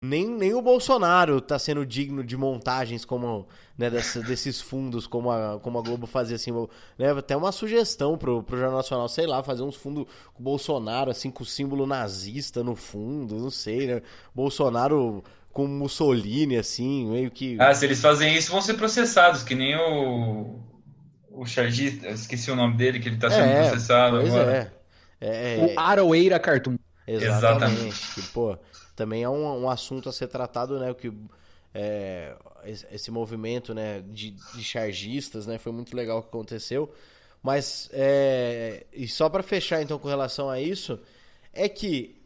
Nem o Bolsonaro tá sendo digno de montagens como, né, desses fundos, como a Globo fazia, assim, né, até uma sugestão pro Jornal Nacional, sei lá, fazer uns fundos com o Bolsonaro, assim, com o símbolo nazista no fundo, não sei, né, Bolsonaro com Mussolini, assim, meio que... Ah, se eles fazem isso, vão ser processados, que nem o chargista, eu esqueci o nome dele, que ele está sendo processado Pois agora. é. O É, Aroeira Cartoon. Exatamente. exatamente, que, pô, também é um assunto a ser tratado, né, que esse movimento, né, de chargistas, né, foi muito legal o que aconteceu, mas, e só pra fechar, então, com relação a isso, é que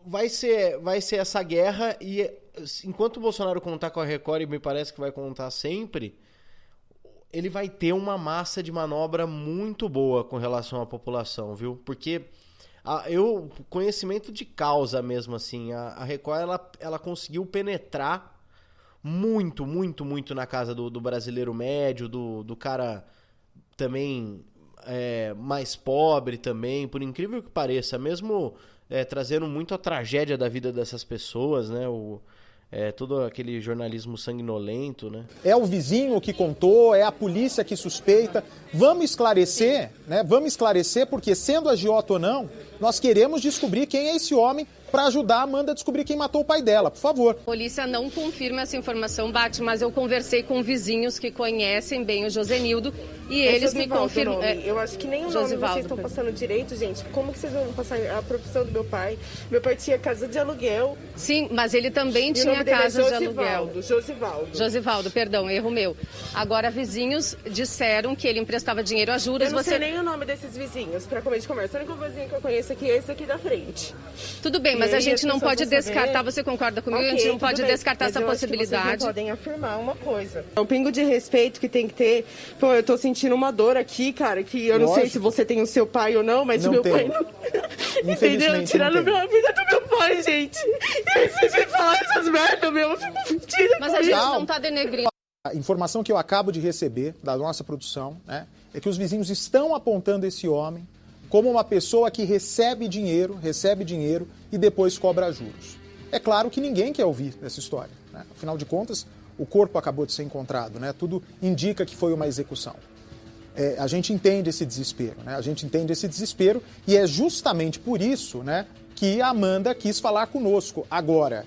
vai ser essa guerra e enquanto o Bolsonaro contar com a Record, e me parece que vai contar sempre, ele vai ter uma massa de manobra muito boa com relação à população, viu? Porque conhecimento de causa mesmo, assim, a Record, ela conseguiu penetrar muito, muito, muito na casa do brasileiro médio, do cara também mais pobre também, por incrível que pareça, mesmo trazendo muito a tragédia da vida dessas pessoas, né? Todo aquele jornalismo sanguinolento, né? É o vizinho que contou, é a polícia que suspeita. Vamos esclarecer, né? Vamos esclarecer, porque sendo agiota ou não, nós queremos descobrir quem é esse homem para ajudar a Amanda a descobrir quem matou o pai dela, por favor. A polícia não confirma essa informação, Bate, mas eu conversei com vizinhos que conhecem bem o Josenildo e eles me confirmam. Eu acho que nem o nome vocês estão passando direito, gente. Como que vocês vão passar a profissão do meu pai? Meu pai tinha casa de aluguel. Sim, mas ele também tinha casa de aluguel. Josivaldo, perdão, erro meu. Agora, vizinhos disseram que ele emprestava dinheiro a juros. Eu não sei nem o nome desses vizinhos, para começo de conversa. O único vizinho que eu conheço aqui é esse aqui da frente. Tudo bem, mas a gente não pode descartar, você concorda comigo? Okay, a gente não pode descartar essa possibilidade. Vocês não podem afirmar uma coisa. É um pingo de respeito que tem que ter. Pô, eu tô sentindo uma dor aqui, cara, que eu não sei se você tem o seu pai ou não, mas não o meu tem. pai não... Entendeu? Tiraram a vida do meu pai, gente. E aí vocês vêm falar essas merdas, meu, eu fico fudida. Mas a gente não tá denegrindo. A informação que eu acabo de receber da nossa produção, né, é que os vizinhos estão apontando esse homem como uma pessoa que recebe dinheiro e depois cobra juros. É claro que ninguém quer ouvir essa história, né? Afinal de contas, o corpo acabou de ser encontrado, né? Tudo indica que foi uma execução. A gente entende esse desespero, né? A gente entende esse desespero e é justamente por isso, né, que a Amanda quis falar conosco. Agora,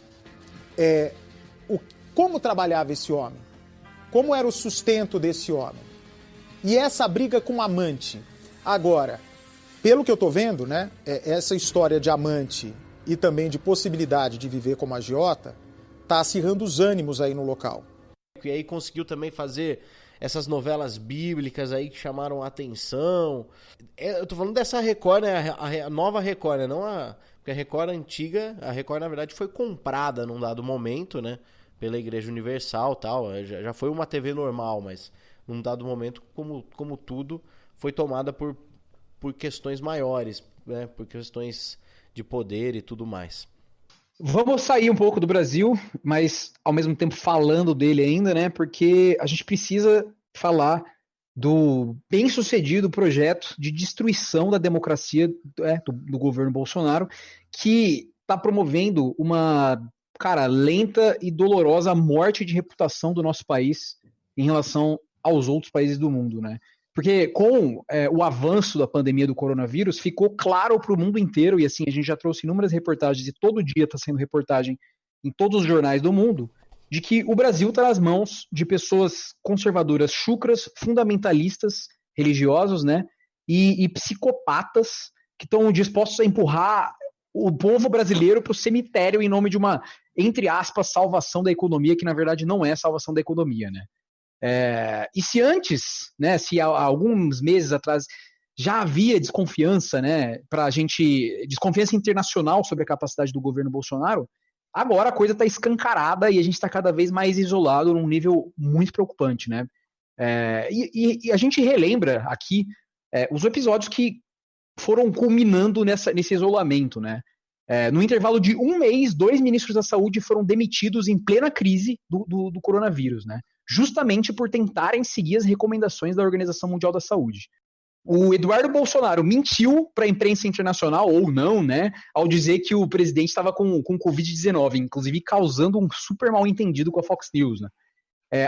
como trabalhava esse homem? Como era o sustento desse homem? E essa briga com o amante? Agora, pelo que eu estou vendo, né, essa história de amante e também de possibilidade de viver como agiota está acirrando os ânimos aí no local. E aí conseguiu também fazer essas novelas bíblicas aí que chamaram a atenção. Eu tô falando dessa Record, né, a nova Record, né, não porque a Record antiga, a Record na verdade foi comprada num dado momento, né, pela Igreja Universal e tal, já foi uma TV normal, mas num dado momento, como tudo, foi tomada por questões maiores, né? Por questões de poder e tudo mais. Vamos sair um pouco do Brasil, mas ao mesmo tempo falando dele ainda, né? Porque a gente precisa falar do bem-sucedido projeto de destruição da democracia do governo Bolsonaro, que está promovendo uma, lenta e dolorosa morte de reputação do nosso país em relação aos outros países do mundo, né? Porque com o avanço da pandemia do coronavírus, ficou claro para o mundo inteiro, e assim, a gente já trouxe inúmeras reportagens, e todo dia está sendo reportagem em todos os jornais do mundo, de que o Brasil está nas mãos de pessoas conservadoras chucras, fundamentalistas, religiosos, né, e psicopatas que estão dispostos a empurrar o povo brasileiro para o cemitério em nome de uma, entre aspas, salvação da economia, que na verdade não é salvação da economia, né. E se antes, né, se há alguns meses atrás já havia desconfiança, né, desconfiança internacional sobre a capacidade do governo Bolsonaro, agora a coisa está escancarada e a gente está cada vez mais isolado num nível muito preocupante, né? E a gente relembra aqui os episódios que foram culminando nesse isolamento, né? No intervalo de um mês, 2 ministros da saúde foram demitidos em plena crise do coronavírus, né? Justamente por tentarem seguir as recomendações da Organização Mundial da Saúde. O Eduardo Bolsonaro mentiu para a imprensa internacional, ou não, né, ao dizer que o presidente estava com Covid-19, inclusive causando um super mal-entendido com a Fox News, né.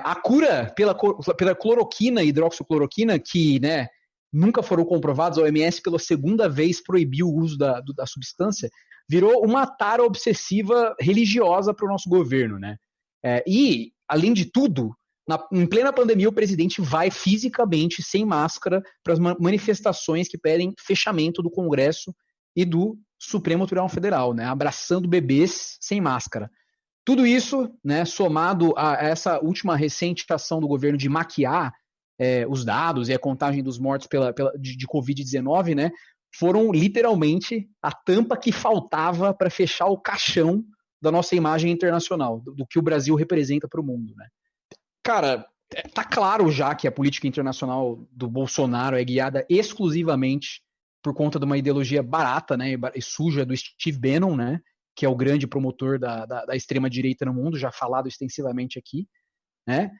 A cura pela cloroquina e hidroxicloroquina, que, né, nunca foram comprovados, a OMS pela segunda vez proibiu o uso da substância, virou uma tara obsessiva religiosa para o nosso governo, né. E, além de tudo, em plena pandemia, o presidente vai fisicamente, sem máscara, para as manifestações que pedem fechamento do Congresso e do Supremo Tribunal Federal, né, abraçando bebês sem máscara. Tudo isso, né, somado a essa última recente ação do governo de maquiar os dados e a contagem dos mortos de Covid-19, né, foram literalmente a tampa que faltava para fechar o caixão da nossa imagem internacional, do que o Brasil representa para o mundo, né. Cara, tá claro já que a política internacional do Bolsonaro é guiada exclusivamente por conta de uma ideologia barata, né, e suja do Steve Bannon, né, que é o grande promotor da extrema-direita no mundo, já falado extensivamente aqui, né,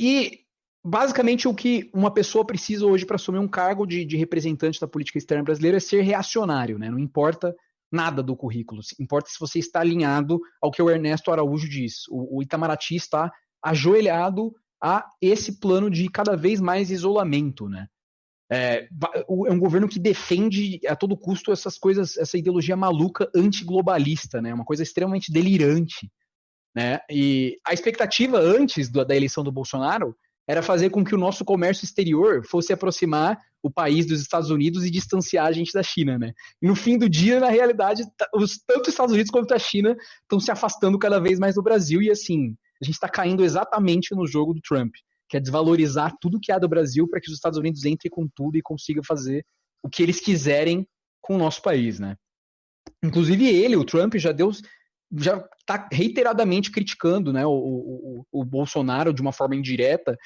e basicamente o que uma pessoa precisa hoje para assumir um cargo de representante da política externa brasileira é ser reacionário, né, não importa nada do currículo, importa se você está alinhado ao que o Ernesto Araújo diz. O Itamaraty está ajoelhado a esse plano de cada vez mais isolamento, né? É um governo que defende a todo custo essas coisas, essa ideologia maluca antiglobalista, né? Uma coisa extremamente delirante, né? E a expectativa antes da eleição do Bolsonaro era fazer com que o nosso comércio exterior fosse aproximar o país dos Estados Unidos e distanciar a gente da China, né? E no fim do dia, na realidade, tanto os Estados Unidos quanto a China estão se afastando cada vez mais do Brasil e, assim, a gente está caindo exatamente no jogo do Trump, que é desvalorizar tudo que há do Brasil para que os Estados Unidos entrem com tudo e consigam fazer o que eles quiserem com o nosso país, né? Inclusive o Trump, já está reiteradamente criticando, né, o Bolsonaro de uma forma indireta,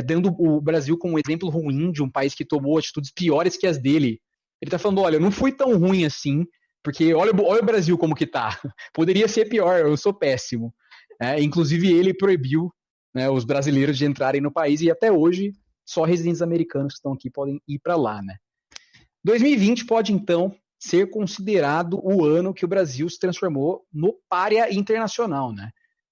dando o Brasil como um exemplo ruim de um país que tomou atitudes piores que as dele. Ele está falando, olha, eu não fui tão ruim assim, porque olha o Brasil como que tá. Poderia ser pior, eu sou péssimo. Inclusive ele proibiu, né, os brasileiros de entrarem no país e até hoje só residentes americanos que estão aqui podem ir para lá, né. 2020 pode, então, ser considerado o ano que o Brasil se transformou no pária internacional, né?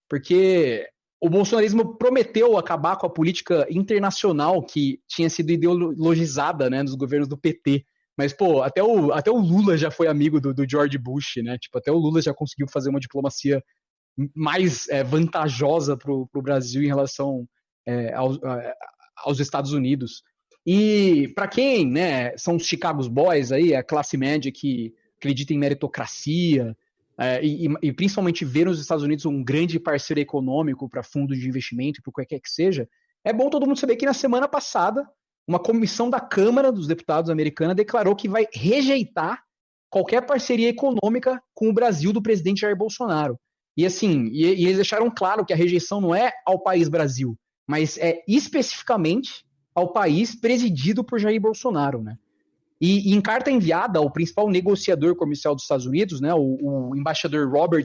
Porque o bolsonarismo prometeu acabar com a política internacional que tinha sido ideologizada, né, nos governos do PT. Mas, pô, até o Lula já foi amigo do George Bush, né? Tipo, até o Lula já conseguiu fazer uma diplomacia mais vantajosa para o Brasil em relação aos Estados Unidos. E para quem, né, são os Chicago Boys aí, a classe média que acredita em meritocracia e principalmente ver nos Estados Unidos um grande parceiro econômico para fundos de investimento e para qualquer que seja, é bom todo mundo saber que na semana passada uma comissão da Câmara dos Deputados americana declarou que vai rejeitar qualquer parceria econômica com o Brasil do presidente Jair Bolsonaro. E assim, e eles deixaram claro que a rejeição não é ao país Brasil, mas é especificamente ao país presidido por Jair Bolsonaro, né? E em carta enviada ao principal negociador comercial dos Estados Unidos, né, o embaixador Robert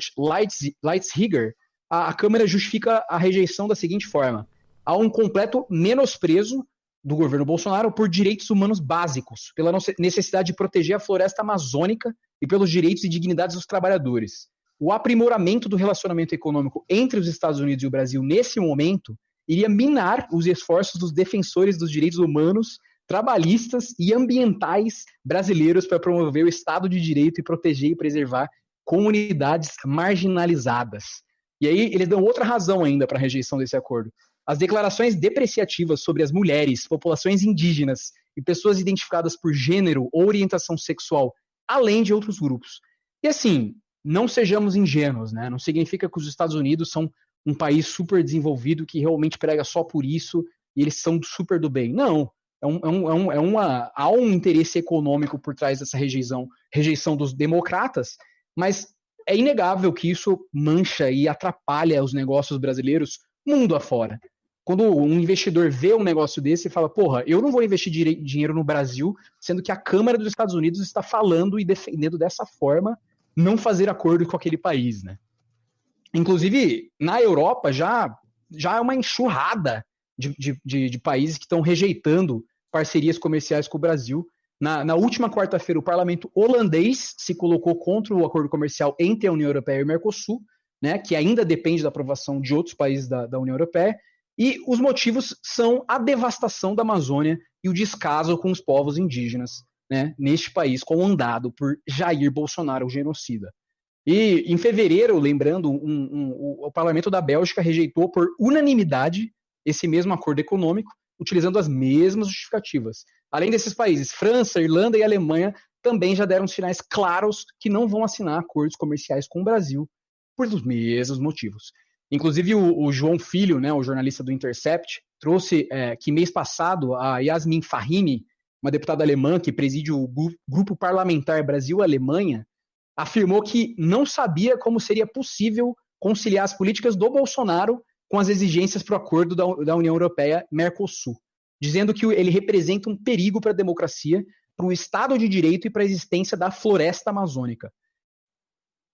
Lighthizer, a Câmara justifica a rejeição da seguinte forma: há um completo menosprezo do governo Bolsonaro por direitos humanos básicos, pela necessidade de proteger a floresta amazônica e pelos direitos e dignidades dos trabalhadores. O aprimoramento do relacionamento econômico entre os Estados Unidos e o Brasil nesse momento iria minar os esforços dos defensores dos direitos humanos, trabalhistas e ambientais brasileiros para promover o Estado de Direito e proteger e preservar comunidades marginalizadas. E aí eles dão outra razão ainda para a rejeição desse acordo. As declarações depreciativas sobre as mulheres, populações indígenas e pessoas identificadas por gênero ou orientação sexual, além de outros grupos. E assim, não sejamos ingênuos, né? Não significa que os Estados Unidos são um país super desenvolvido que realmente prega só por isso e eles são super do bem. Não, há um interesse econômico por trás dessa rejeição dos democratas, mas é inegável que isso mancha e atrapalha os negócios brasileiros mundo afora. Quando um investidor vê um negócio desse e fala, porra, eu não vou investir dinheiro no Brasil, sendo que a Câmara dos Estados Unidos está falando e defendendo dessa forma não fazer acordo com aquele país, né? Inclusive, na Europa já é uma enxurrada de países que estão rejeitando parcerias comerciais com o Brasil. Na última quarta-feira, o parlamento holandês se colocou contra o acordo comercial entre a União Europeia e o Mercosul, né, que ainda depende da aprovação de outros países da União Europeia, e os motivos são a devastação da Amazônia e o descaso com os povos indígenas, né, neste país comandado por Jair Bolsonaro, o genocida. E em fevereiro, lembrando, o parlamento da Bélgica rejeitou por unanimidade esse mesmo acordo econômico, utilizando as mesmas justificativas. Além desses países, França, Irlanda e Alemanha também já deram sinais claros que não vão assinar acordos comerciais com o Brasil por os mesmos motivos. Inclusive o João Filho, né, o jornalista do Intercept, trouxe que mês passado a Yasmin Fahimi, uma deputada alemã que preside o Grupo Parlamentar Brasil-Alemanha, afirmou que não sabia como seria possível conciliar as políticas do Bolsonaro com as exigências para o acordo da União Europeia-Mercosul, dizendo que ele representa um perigo para a democracia, para o Estado de Direito e para a existência da floresta amazônica.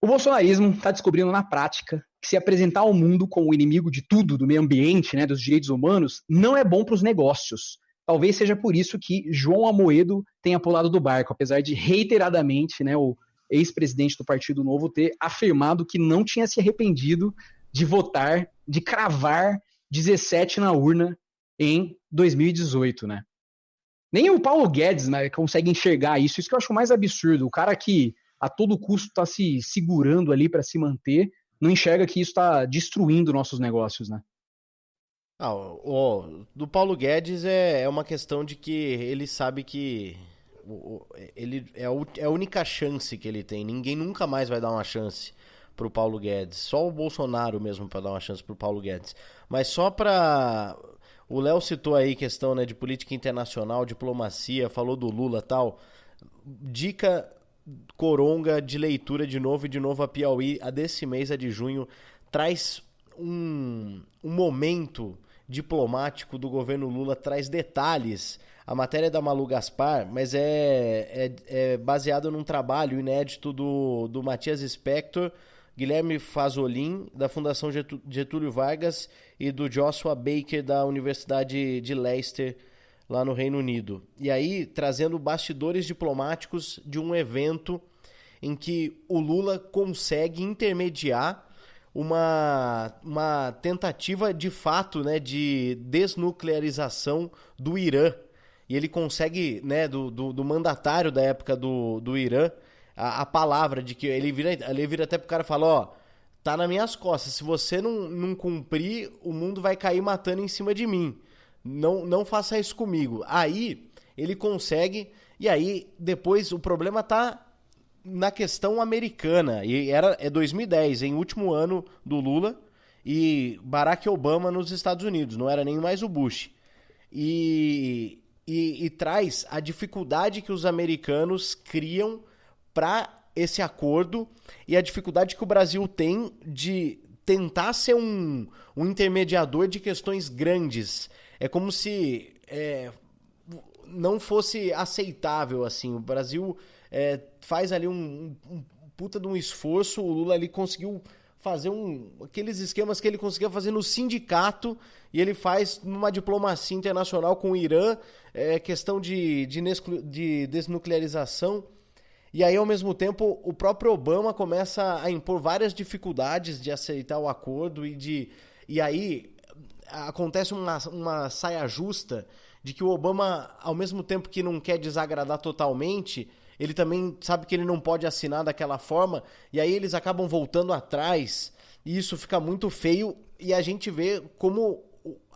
O bolsonarismo está descobrindo na prática que se apresentar ao mundo como o inimigo de tudo, do meio ambiente, né, dos direitos humanos, não é bom para os negócios. Talvez seja por isso que João Amoedo tenha pulado do barco, apesar de reiteradamente, né, o ex-presidente do Partido Novo ter afirmado que não tinha se arrependido de votar, de cravar 17 na urna em 2018, né? Nem o Paulo Guedes, né, consegue enxergar isso. Isso que eu acho mais absurdo. O cara que a todo custo está se segurando ali para se manter, não enxerga que isso está destruindo nossos negócios, né? Do Paulo Guedes é uma questão de que ele sabe que ele é a única chance que ele tem. Ninguém nunca mais vai dar uma chance pro Paulo Guedes. Só o Bolsonaro mesmo para dar uma chance pro Paulo Guedes. Mas só para... O Léo citou aí questão, né, de política internacional, diplomacia, falou do Lula e tal. Dica coronga de leitura de novo a Piauí, a desse mês, a de junho, traz um momento diplomático do governo Lula, traz detalhes. A matéria é da Malu Gaspar, mas é baseado num trabalho inédito do Matias Spector, Guilherme Fazolin, da Fundação Getúlio Vargas, e do Joshua Baker, da Universidade de Leicester, lá no Reino Unido. E aí, trazendo bastidores diplomáticos de um evento em que o Lula consegue intermediar uma tentativa de fato, né, de desnuclearização do Irã. E ele consegue, né, do mandatário da época do Irã, a palavra de que ele vira até pro cara e fala, ó, tá nas minhas costas, se você não cumprir, o mundo vai cair matando em cima de mim. Não faça isso comigo. Aí ele consegue, e aí depois o problema tá na questão americana. E é 2010, em último ano do Lula, e Barack Obama nos Estados Unidos, não era nem mais o Bush. E traz a dificuldade que os americanos criam para esse acordo e a dificuldade que o Brasil tem de tentar ser um intermediador de questões grandes. É como se não fosse aceitável, assim. O Brasil faz ali um puta de um esforço, o Lula ali conseguiu fazer aqueles esquemas que ele conseguia fazer no sindicato, e ele faz numa diplomacia internacional com o Irã, questão de desnuclearização. E aí, ao mesmo tempo, o próprio Obama começa a impor várias dificuldades de aceitar o acordo e aí acontece uma saia justa de que o Obama, ao mesmo tempo que não quer desagradar totalmente, ele também sabe que ele não pode assinar daquela forma, e aí eles acabam voltando atrás, e isso fica muito feio, e a gente vê como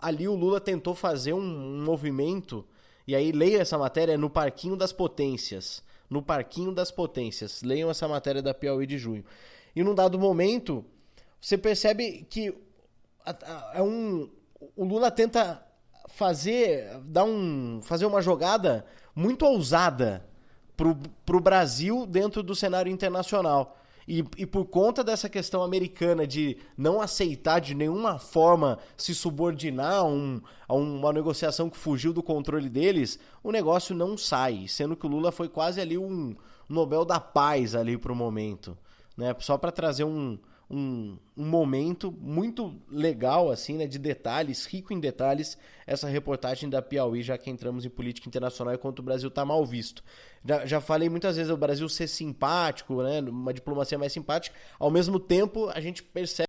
ali o Lula tentou fazer um movimento, e aí leia essa matéria no Parquinho das Potências. No Parquinho das Potências. Leiam essa matéria da Piauí de junho. E num dado momento, você percebe que o Lula tenta fazer uma jogada muito ousada pro Brasil dentro do cenário internacional. E por conta dessa questão americana de não aceitar de nenhuma forma se subordinar a uma negociação que fugiu do controle deles, o negócio não sai, sendo que o Lula foi quase ali um Nobel da Paz ali pro momento, né? Só para trazer um um momento muito legal, assim, né, de detalhes, rico em detalhes, essa reportagem da Piauí, já que entramos em política internacional e quanto o Brasil está mal visto. Já falei muitas vezes o Brasil ser simpático, né, uma diplomacia mais simpática, ao mesmo tempo a gente percebe